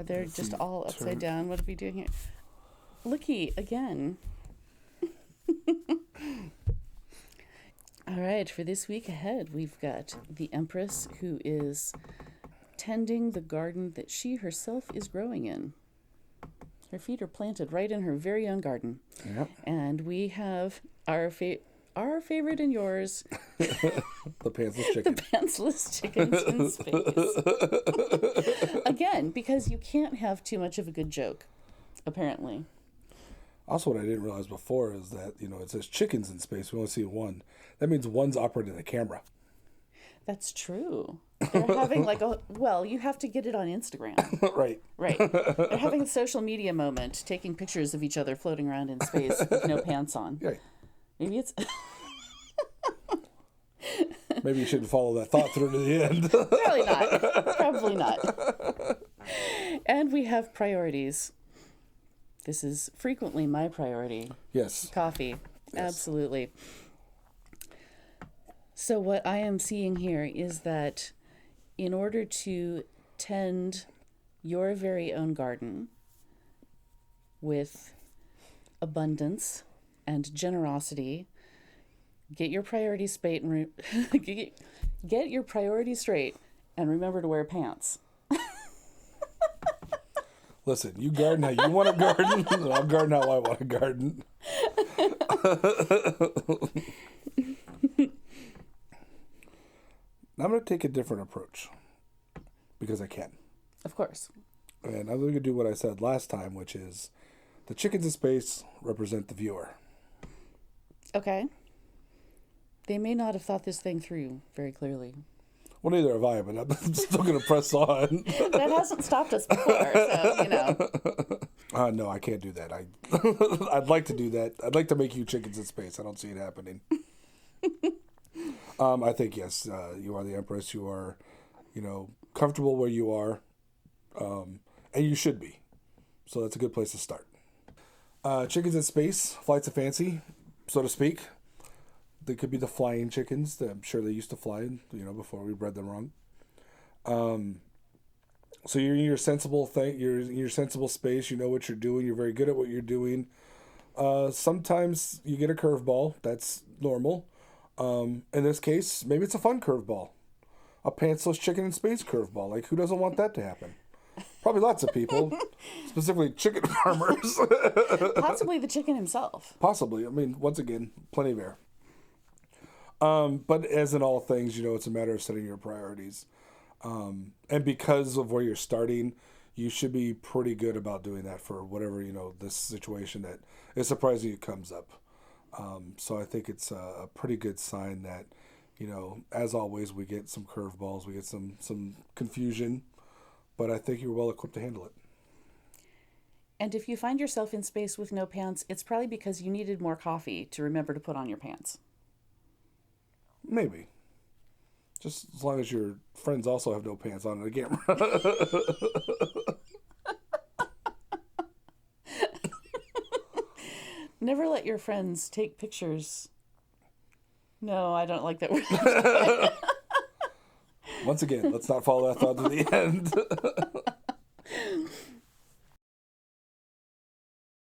they just all upside down? What are we doing here? Looky again. All right, for this week ahead, we've got the Empress, who is tending the garden that she herself is growing in. Her feet are planted right in her very own garden. Yep. And we have our favorite and yours, the pantsless chicken. the pantsless chickens in space. Again, because you can't have too much of a good joke, apparently. Also, what I didn't realize before is that, it says chickens in space. We only see one. That means one's operating the camera. That's true. They're having you have to get it on Instagram. Right. Right. They're having a social media moment, taking pictures of each other floating around in space with no pants on. Right. Maybe it's... Maybe you shouldn't follow that thought through to the end. Probably not. And we have priorities. This is frequently my priority. Yes. Coffee. Yes. Absolutely. So what I am seeing here is that in order to tend your very own garden with abundance and generosity, get your priorities straight and get your priorities straight and remember to wear pants. Listen, you garden how you want to garden, and I'll garden how I want to garden. I'm going to take a different approach because I can. Of course. And I'm going to do what I said last time, which is the chickens in space represent the viewer. Okay. They may not have thought this thing through very clearly. Well, neither have I, but I'm still going to press on. That hasn't stopped us before, so, No, I can't do that. I'd like to do that. I'd like to make you chickens in space. I don't see it happening. I think, yes, you are the Empress. You are, comfortable where you are, and you should be. So that's a good place to start. Chickens in space, flights of fancy, so to speak. They could be the flying chickens. I'm sure they used to fly, before we bred them wrong. So you're in your sensible thing. You're in your sensible space. You know what you're doing. You're very good at what you're doing. Sometimes you get a curveball. That's normal. In this case, maybe it's a fun curveball. A pantsless chicken in space curveball. Like, who doesn't want that to happen? Probably lots of people, specifically chicken farmers. Possibly the chicken himself. Possibly. I mean, once again, plenty of air. But as in all things, it's a matter of setting your priorities. And because of where you're starting, you should be pretty good about doing that for whatever, this situation that is surprising you comes up. So I think it's a pretty good sign that, as always, we get some curveballs, we get some confusion, but I think you're well equipped to handle it. And if you find yourself in space with no pants, it's probably because you needed more coffee to remember to put on your pants. Maybe. Just as long as your friends also have no pants on the camera. Never let your friends take pictures. No, I don't like that word. Once again, let's not follow that thought to the end.